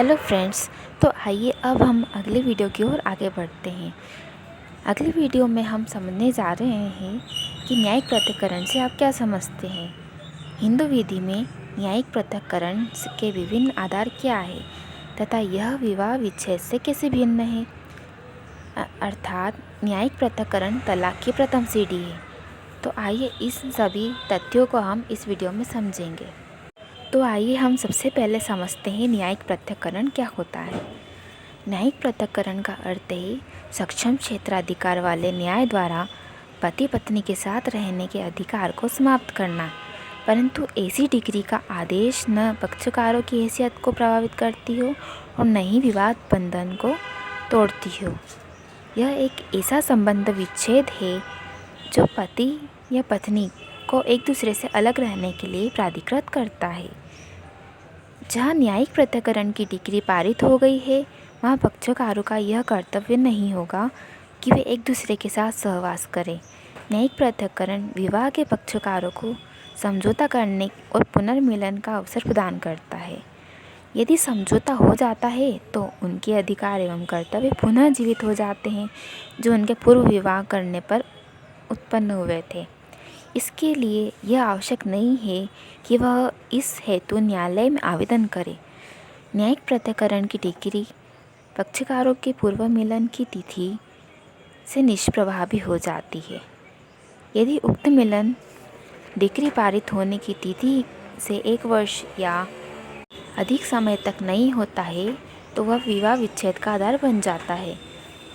Hello friends. तो आइए अब हम अगली वीडियो की ओर आगे बढ़ते हैं। अगली वीडियो में हम समझने जा रहे हैं कि न्यायिक पृथक्करण से आप क्या समझते हैं। हिंदू विधि में न्यायिक पृथक्करण के विभिन्न आधार क्या है तथा यह विवाह विच्छेद से कैसे भिन्न है। अर्थात न्यायिक पृथक्करण तलाक की प्रथम सीढ़ी है। तो आइए इस सभी तथ्यों को हम इस वीडियो में समझेंगे। तो आइए हम सबसे पहले समझते हैं न्यायिक पृथक्करण क्या होता है। न्यायिक पृथक्करण का अर्थ है सक्षम क्षेत्राधिकार वाले न्याय द्वारा पति पत्नी के साथ रहने के अधिकार को समाप्त करना, परंतु ऐसी डिग्री का आदेश न पक्षकारों की हैसियत को प्रभावित करती हो और न ही विवाद बंधन को तोड़ती हो। यह एक ऐसा संबंध विच्छेद है जो पति या पत्नी को एक दूसरे से अलग रहने के लिए प्राधिकृत करता है। जहाँ न्यायिक पृथक्करण की डिग्री पारित हो गई है, वहाँ पक्षकारों का यह कर्तव्य नहीं होगा कि वे एक दूसरे के साथ सहवास करें। न्यायिक पृथक्करण विवाह के पक्षकारों को समझौता करने और पुनर्मिलन का अवसर प्रदान करता है। यदि समझौता हो जाता है तो उनके अधिकार एवं कर्तव्य पुनः जीवित हो जाते हैं जो उनके पूर्व विवाह करने पर उत्पन्न हुए थे। इसके लिए यह आवश्यक नहीं है कि वह इस हेतु न्यायालय में आवेदन करे। न्यायिक पृथक्करण की डिग्री पक्षकारों के पूर्व मिलन की तिथि से निष्प्रभावी हो जाती है। यदि उक्त मिलन डिग्री पारित होने की तिथि से 1 वर्ष या अधिक समय तक नहीं होता है तो वह विवाह विच्छेद का आधार बन जाता है।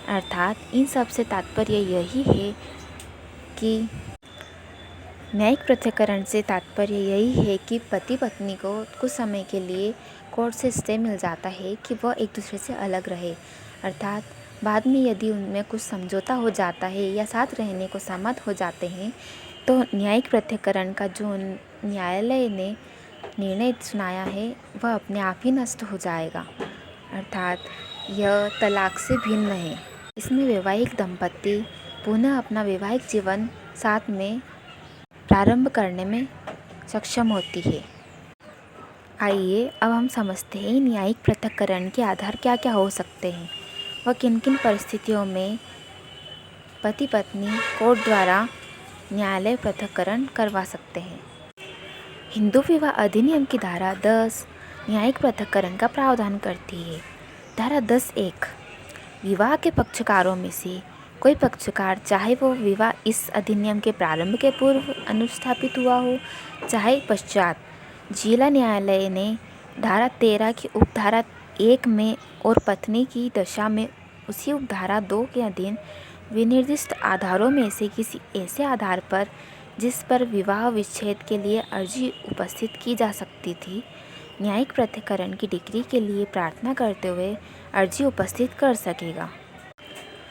अर्थात इन सब से तात्पर्य यही है कि न्यायिक पृथक्करण से तात्पर्य यही है कि पति पत्नी को कुछ समय के लिए कोर्ट से स्टे मिल जाता है कि वह एक दूसरे से अलग रहे। अर्थात बाद में यदि उनमें कुछ समझौता हो जाता है या साथ रहने को सहमत हो जाते हैं तो न्यायिक पृथक्करण का जो न्यायालय ने निर्णय सुनाया है वह अपने आप ही नष्ट हो जाएगा। अर्थात यह तलाक से भिन्न है। इसमें वैवाहिक दंपति पुनः अपना वैवाहिक जीवन साथ में प्रारंभ करने में सक्षम होती है। आइए अब हम समझते हैं न्यायिक पृथक्करण के आधार क्या क्या हो सकते हैं व किन किन परिस्थितियों में पति पत्नी कोर्ट द्वारा न्यायालय पृथक्करण करवा सकते हैं। हिंदू विवाह अधिनियम की धारा 10 न्यायिक पृथक्करण का प्रावधान करती है। धारा 10(1) विवाह के पक्षकारों में से कोई पक्षकार, चाहे वो विवाह इस अधिनियम के प्रारंभ के पूर्व अनुस्थापित हुआ हो चाहे पश्चात, जिला न्यायालय ने धारा 13 की उपधारा 1 में और पत्नी की दशा में उसी उपधारा 2 के अधीन विनिर्दिष्ट आधारों में से किसी ऐसे आधार पर जिस पर विवाह विच्छेद के लिए अर्जी उपस्थित की जा सकती थी, न्यायिक पृथक्करण की डिग्री के लिए प्रार्थना करते हुए अर्जी उपस्थित कर सकेगा।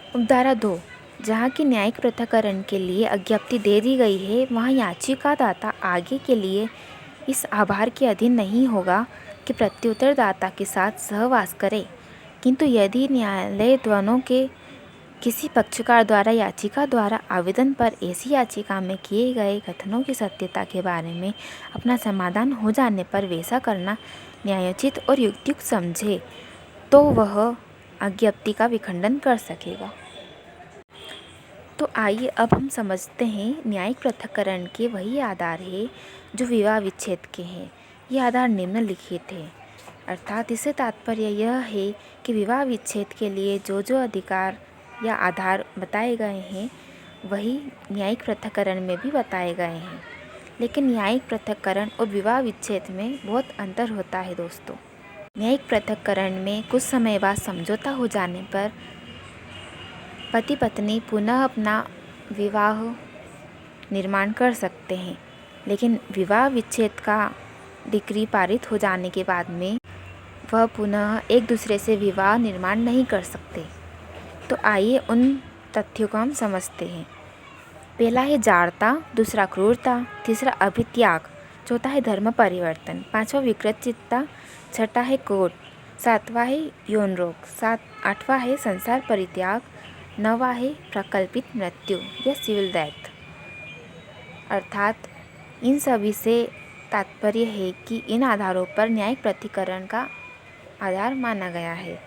उपधारा 2 जहाँ की न्यायिक पृथक्करण के लिए अज्ञप्ति दे दी गई है, वहाँ याचिकादाता आगे के लिए इस आभार के अधीन नहीं होगा कि प्रत्युत्तरदाता के साथ सहवास करे, किंतु यदि न्यायालय दोनों के किसी पक्षकार द्वारा याचिका द्वारा आवेदन पर ऐसी याचिका में किए गए कथनों की सत्यता के बारे में अपना समाधान हो जाने पर वैसा करना न्यायोचित और युक्तियुक्त समझे तो वह अज्ञप्ति का विखंडन कर सकेगा। तो आइए अब हम समझते हैं न्यायिक पृथक्करण के वही आधार है जो विवाह विच्छेद के हैं। ये आधार निम्नलिखित है। अर्थात इससे तात्पर्य यह है कि विवाह विच्छेद के लिए जो जो अधिकार या आधार बताए गए हैं वही न्यायिक पृथक्करण में भी बताए गए हैं। लेकिन न्यायिक पृथक्करण और विवाह विच्छेद में बहुत अंतर होता है दोस्तों। न्यायिक पृथक्करण में कुछ समय बाद समझौता हो जाने पर पति पत्नी पुनः अपना विवाह निर्माण कर सकते हैं, लेकिन विवाह विच्छेद का डिग्री पारित हो जाने के बाद में वह पुनः एक दूसरे से विवाह निर्माण नहीं कर सकते। तो आइए उन तथ्यों को हम समझते हैं। पहला है जाड़ता, दूसरा क्रूरता, तीसरा अभित्याग, चौथा है धर्म परिवर्तन, पांचवा विकृतचित्ता, छठा है कोढ़, सातवां है यौन रोग, 8वां है संसार परित्याग, 9वां है प्रकल्पित मृत्यु या सिविल डेथ। अर्थात इन सभी से तात्पर्य है कि इन आधारों पर न्यायिक पृथक्करण का आधार माना गया है।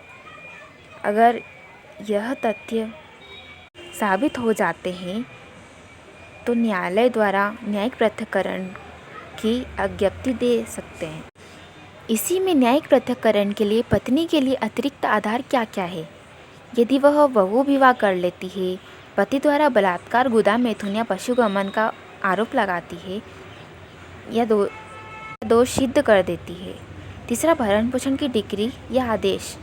अगर यह तथ्य साबित हो जाते हैं तो न्यायालय द्वारा न्यायिक पृथक्करण की अज्ञप्ति दे सकते हैं। इसी में न्यायिक पृथक्करण के लिए पत्नी के लिए अतिरिक्त आधार क्या क्या है? यदि वह बहु विवाह कर लेती है, पति द्वारा बलात्कार, गुदा मैथुन या पशुगमन का आरोप लगाती है या दोष सिद्ध कर देती है। तीसरा, भरण पोषण की डिक्री या आदेश।